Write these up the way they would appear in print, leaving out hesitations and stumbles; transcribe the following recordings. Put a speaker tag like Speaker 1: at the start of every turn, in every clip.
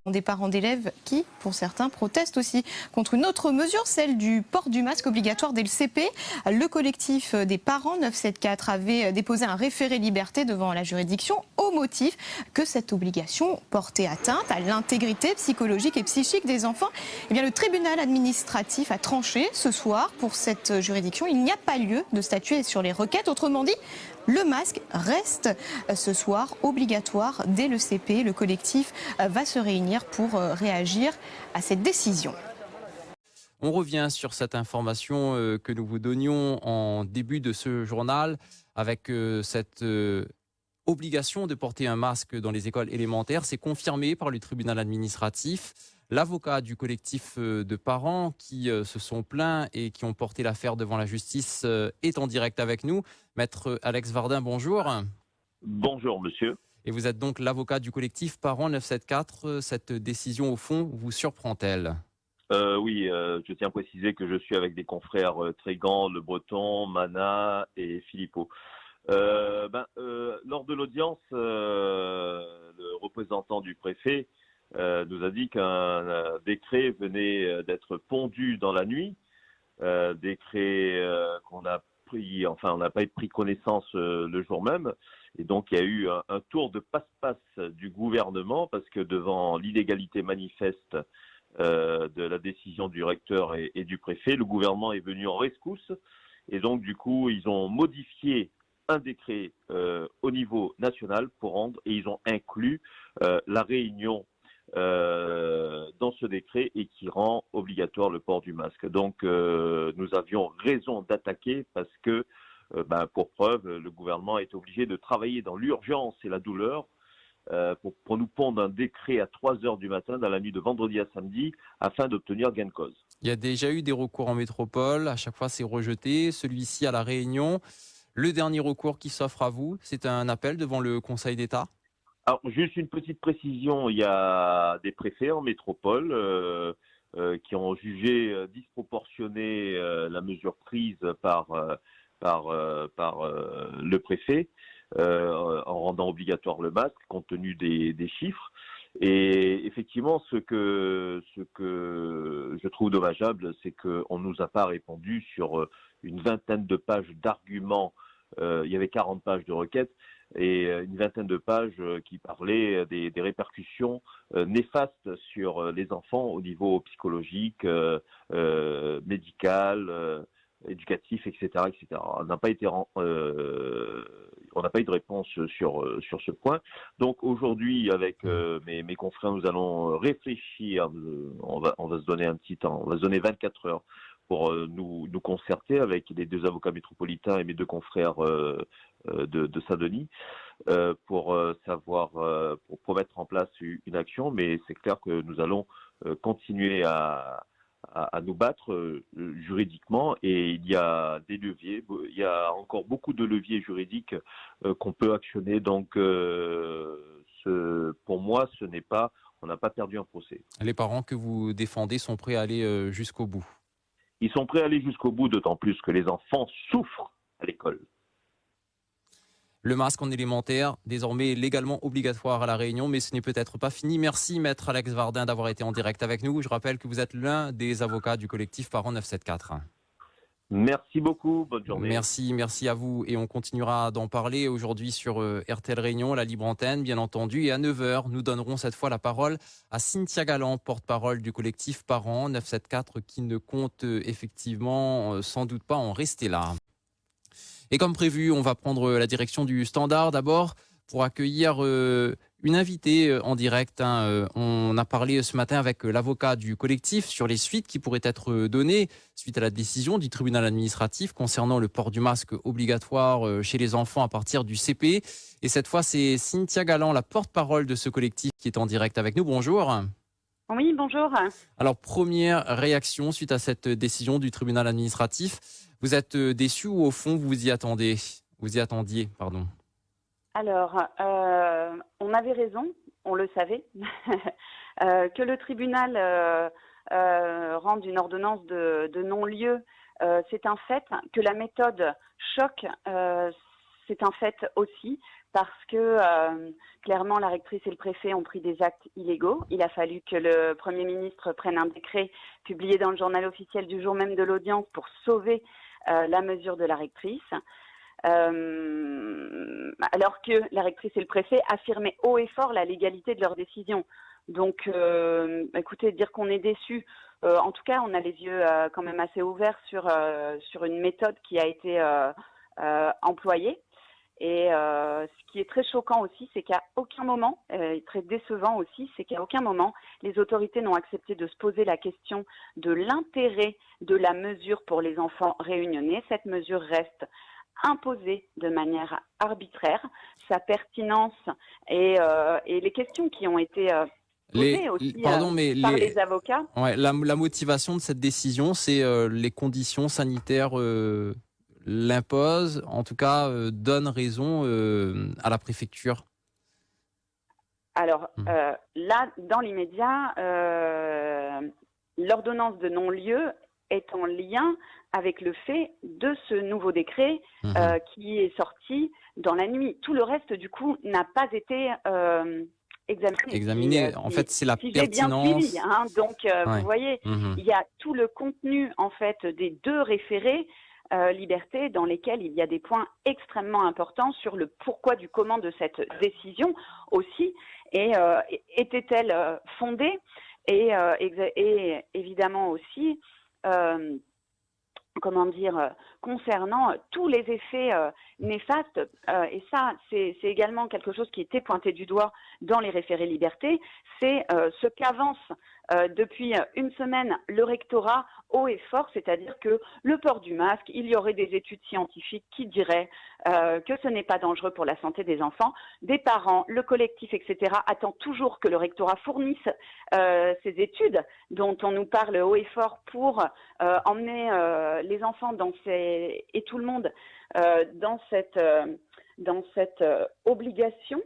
Speaker 1: Des parents d'élèves qui, pour certains, protestent aussi contre une autre mesure, celle du port du masque obligatoire dès le CP. Le collectif des parents 974 avait déposé un référé liberté devant la juridiction au motif que cette obligation portait atteinte à l'intégrité psychologique et psychique des enfants. Eh bien, le tribunal administratif a tranché ce soir pour cette juridiction. Il n'y a pas lieu de statuer sur les requêtes. Autrement dit, le masque reste ce soir obligatoire dès le CP. Le collectif va se réunir pour réagir à cette décision.
Speaker 2: On revient sur cette information que nous vous donnions en début de ce journal avec cette obligation de porter un masque dans les écoles élémentaires. C'est confirmé par le tribunal administratif. L'avocat du collectif de parents qui se sont plaints et qui ont porté l'affaire devant la justice est en direct avec nous. Maître Alex Vardin, bonjour.
Speaker 3: Bonjour monsieur.
Speaker 2: Et vous êtes donc l'avocat du collectif Parents 974. Cette décision, au fond, vous surprend-elle ?
Speaker 3: Oui, je tiens à préciser que je suis avec des confrères Trégan, Le Breton, Mana et Philippot. Lors de l'audience, le représentant du préfet nous a dit qu'un décret venait d'être pondu dans la nuit, décret qu'on a pris, enfin on n'a pas pris connaissance le jour même, et donc il y a eu un tour de passe-passe du gouvernement parce que devant l'illégalité manifeste de la décision du recteur et du préfet, le gouvernement est venu en rescousse, et donc du coup ils ont modifié un décret au niveau national pour rendre, et ils ont inclus la Réunion dans ce décret et qui rend obligatoire le port du masque. Donc nous avions raison d'attaquer parce que, pour preuve, le gouvernement est obligé de travailler dans l'urgence et la douleur pour nous pondre un décret à 3 heures du matin dans la nuit de vendredi à samedi afin d'obtenir gain de cause. Il
Speaker 2: y a déjà eu des recours en métropole, à chaque fois c'est rejeté, celui-ci à La Réunion. Le dernier recours qui s'offre à vous, c'est un appel devant le Conseil d'État ?
Speaker 3: Alors, juste une petite précision, il y a des préfets en métropole qui ont jugé disproportionnée la mesure prise par le préfet en rendant obligatoire le masque compte tenu des chiffres. Et effectivement, ce que je trouve dommageable, c'est qu'on ne nous a pas répondu sur une vingtaine de pages d'arguments. Il y avait 40 pages de requêtes et une vingtaine de pages qui parlaient des répercussions néfastes sur les enfants au niveau psychologique, médical, éducatif, etc., etc. On n'a pas eu de réponse sur ce point. Donc aujourd'hui, avec mes confrères, nous allons réfléchir. On va se donner un petit temps. On va se donner 24 heures pour nous concerter avec les 2 avocats métropolitains et mes 2 confrères de Saint-Denis pour mettre en place une action. Mais c'est clair que nous allons continuer à nous battre juridiquement, et il y a des leviers, il y a encore beaucoup de leviers juridiques qu'on peut actionner. Donc pour moi, on n'a pas perdu un procès.
Speaker 2: Les parents que vous défendez sont prêts à aller jusqu'au bout.
Speaker 3: Ils sont prêts à aller jusqu'au bout, d'autant plus que les enfants souffrent à l'école.
Speaker 2: Le masque en élémentaire, désormais légalement obligatoire à La Réunion, mais ce n'est peut-être pas fini. Merci, Maître Alex Vardin, d'avoir été en direct avec nous. Je rappelle que vous êtes l'un des avocats du collectif Parents 974.
Speaker 3: Merci beaucoup, bonne journée.
Speaker 2: Merci à vous. Et on continuera d'en parler aujourd'hui sur RTL Réunion, la libre antenne, bien entendu. Et à 9h, nous donnerons cette fois la parole à Cynthia Galland, porte-parole du collectif Parents 974, qui ne compte effectivement sans doute pas en rester là. Et comme prévu, on va prendre la direction du Standard d'abord pour accueillir une invitée en direct. On a parlé ce matin avec l'avocat du collectif sur les suites qui pourraient être données suite à la décision du tribunal administratif concernant le port du masque obligatoire chez les enfants à partir du CP. Et cette fois, c'est Cynthia Galland, la porte-parole de ce collectif, qui est en direct avec nous. Bonjour.
Speaker 4: Oui, bonjour.
Speaker 2: Alors, première réaction suite à cette décision du tribunal administratif. Vous êtes déçu ou au fond vous y attendiez, pardon.
Speaker 4: Alors, on avait raison, on le savait, que le tribunal rende une ordonnance de non-lieu, c'est un fait. Que la méthode choque, c'est un fait aussi parce que clairement la rectrice et le préfet ont pris des actes illégaux. Il a fallu que le Premier ministre prenne un décret publié dans le journal officiel du jour même de l'audience pour sauver la mesure de la rectrice. Alors que la rectrice et le préfet affirmaient haut et fort la légalité de leur décision. Donc, écoutez, dire qu'on est déçu, en tout cas, on a les yeux quand même assez ouverts sur une méthode qui a été employée. Et ce qui est très choquant aussi, c'est qu'à aucun moment, et très décevant aussi, c'est qu'à aucun moment, les autorités n'ont accepté de se poser la question de l'intérêt de la mesure pour les enfants réunionnais. Cette mesure reste imposée de manière arbitraire. Sa pertinence et les questions qui ont été posées aussi par les avocats.
Speaker 2: Ouais, la motivation de cette décision, c'est les conditions sanitaires l'imposent, en tout cas donnent raison à la préfecture.
Speaker 4: Alors là, dans l'immédiat, l'ordonnance de non-lieu est en lien avec le fait de ce nouveau décret qui est sorti dans la nuit. Tout le reste, du coup, n'a pas été examiné.
Speaker 2: En fait, c'est la
Speaker 4: si
Speaker 2: pertinence.
Speaker 4: J'ai bien suivi, hein, donc, vous voyez, il y a tout le contenu, en fait, des deux référés liberté dans lesquels il y a des points extrêmement importants sur le pourquoi du comment de cette décision aussi. Et était-elle fondée et évidemment aussi concernant tous les effets néfastes, et ça, c'est également quelque chose qui était pointé du doigt dans les référés liberté, c'est ce qu'avance depuis une semaine le rectorat haut et fort, c'est-à-dire que le port du masque, il y aurait des études scientifiques qui diraient que ce n'est pas dangereux pour la santé des enfants. Des parents, le collectif, etc., attend toujours que le rectorat fournisse ces études dont on nous parle haut et fort pour emmener les enfants et tout le monde dans cette obligation.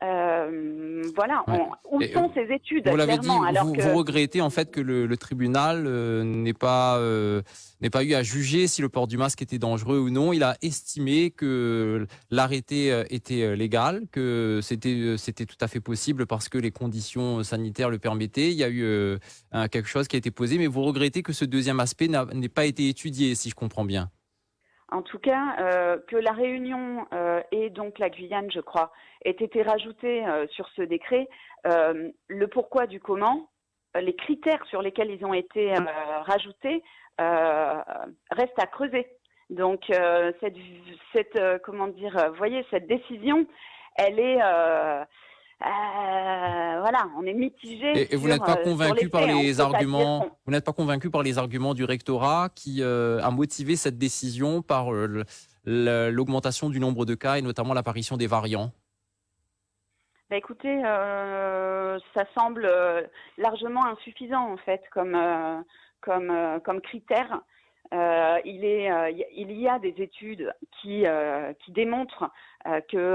Speaker 4: Où sont ces études?
Speaker 2: Vous l'avez dit,
Speaker 4: clairement,
Speaker 2: vous regrettez en fait que le tribunal n'ait pas eu à juger si le port du masque était dangereux ou non. Il a estimé que l'arrêté était légal, que c'était tout à fait possible parce que les conditions sanitaires le permettaient. Il y a eu quelque chose qui a été posé, mais vous regrettez que ce deuxième aspect n'ait pas été étudié, si je comprends bien.
Speaker 4: En tout cas, que la Réunion et donc la Guyane, je crois, aient été rajoutés sur ce décret, le pourquoi du comment, les critères sur lesquels ils ont été rajoutés restent à creuser. Donc cette décision, elle est on est mitigé.
Speaker 2: Et vous n'êtes pas convaincu par les arguments. Vous n'êtes pas convaincu par les arguments du rectorat qui a motivé cette décision par l'augmentation du nombre de cas et notamment l'apparition des variants.
Speaker 4: Écoutez, ça semble largement insuffisant en fait comme critère. Il y a des études qui démontrent que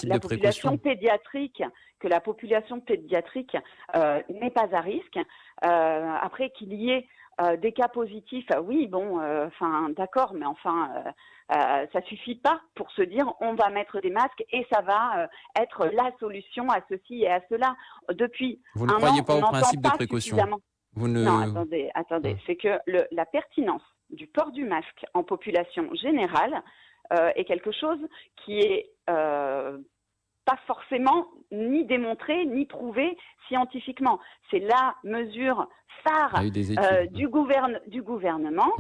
Speaker 4: la population pédiatrique n'est pas à risque. Après qu'il y ait des cas positifs, oui, d'accord, mais ça suffit pas pour se dire on va mettre des masques et ça va être la solution à ceci et à cela. Depuis
Speaker 2: Vous ne croyez pas au principe de précaution?
Speaker 4: Non, attendez. C'est que la pertinence du port du masque en population générale est quelque chose qui est pas forcément ni démontré ni prouvé scientifiquement. C'est la mesure phare du gouvernement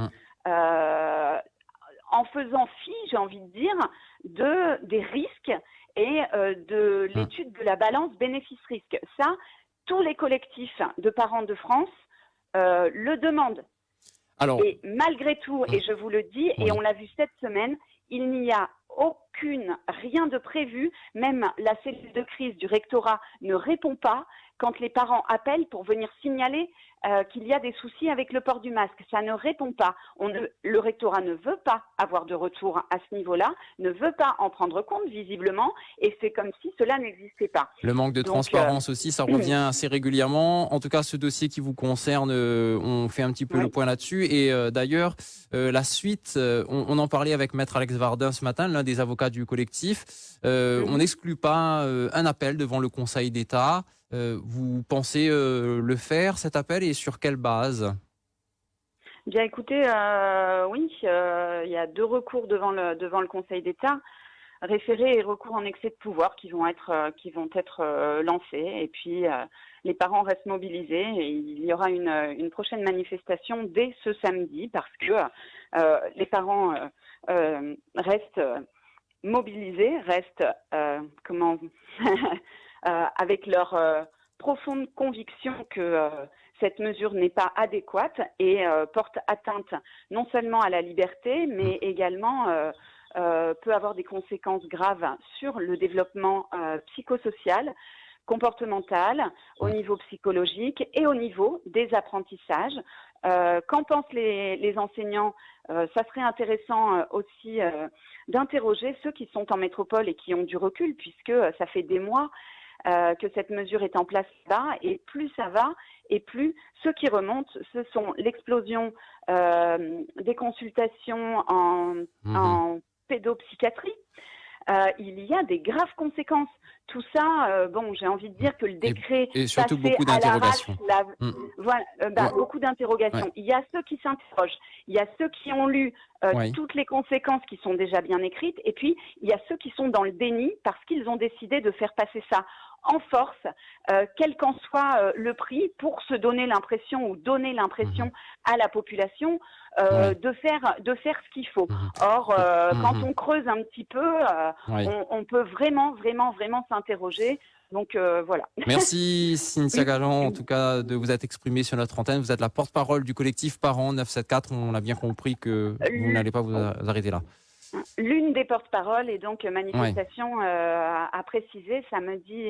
Speaker 4: en faisant fi, j'ai envie de dire, des risques et de l'étude de la balance bénéfice-risque. Ça, tous les collectifs de parents de France le demandent. Et malgré tout, et je vous le dis, et on l'a vu cette semaine, il n'y a rien de prévu. Même la cellule de crise du rectorat ne répond pas quand les parents appellent pour venir signaler qu'il y a des soucis avec le port du masque. Ça ne répond pas. Le rectorat ne veut pas avoir de retour à ce niveau-là, ne veut pas en prendre compte visiblement, et c'est comme si cela n'existait pas.
Speaker 2: Le manque de transparence aussi, ça revient assez régulièrement. En tout cas, ce dossier qui vous concerne, on fait un petit peu le point là-dessus. Et d'ailleurs, la suite, on en parlait avec Maître Alex Vardin ce matin, l'un des avocats du collectif. On n'exclut pas un appel devant le Conseil d'État. Vous pensez le faire, cet appel, et sur quelle base ?
Speaker 4: Bien, écoutez, oui, il y a 2 recours devant le Conseil d'État, référé et recours en excès de pouvoir qui vont être lancés. Et puis, les parents restent mobilisés et il y aura une prochaine manifestation dès ce samedi parce que les parents restent mobilisés, restent avec leur profonde conviction que cette mesure n'est pas adéquate et porte atteinte non seulement à la liberté, mais également peut avoir des conséquences graves sur le développement psychosocial, comportemental, au niveau psychologique et au niveau des apprentissages. Qu'en pensent les enseignants ? Ça serait intéressant aussi d'interroger ceux qui sont en métropole et qui ont du recul, puisque ça fait des mois que cette mesure est en place là, et plus ça va, et plus ce qui remonte, ce sont l'explosion des consultations en pédopsychiatrie. Il y a des graves conséquences. Tout ça, j'ai envie de dire que le décret
Speaker 2: et surtout
Speaker 4: passé
Speaker 2: beaucoup d'interrogations.
Speaker 4: Beaucoup d'interrogations.
Speaker 2: Ouais.
Speaker 4: Il y a ceux qui s'interrogent, il y a ceux qui ont lu toutes les conséquences qui sont déjà bien écrites, et puis il y a ceux qui sont dans le déni parce qu'ils ont décidé de faire passer ça en force, quel qu'en soit le prix, pour se donner l'impression ou donner l'impression à la population de faire ce qu'il faut. Or, quand on creuse un petit peu, on peut vraiment s'interroger. Donc voilà.
Speaker 2: Merci Cynthia Galland, en tout cas, de vous être exprimée sur notre antenne. Vous êtes la porte-parole du collectif Parents 974. On a bien compris que vous n'allez pas vous arrêter là.
Speaker 4: L'une des porte-paroles, et donc manifestation à préciser samedi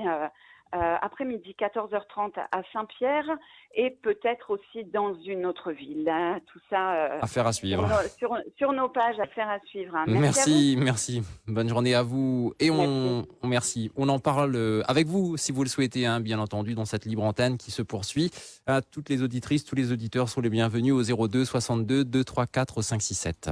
Speaker 4: après-midi 14h30 à Saint-Pierre, et peut-être aussi dans une autre ville. Tout ça
Speaker 2: Affaire à suivre.
Speaker 4: Sur nos pages, affaire à suivre.
Speaker 2: Merci. Bonne journée à vous. Et merci. On en parle avec vous, si vous le souhaitez, bien entendu, dans cette libre antenne qui se poursuit. Toutes les auditrices, tous les auditeurs sont les bienvenus au 02 62 234 567.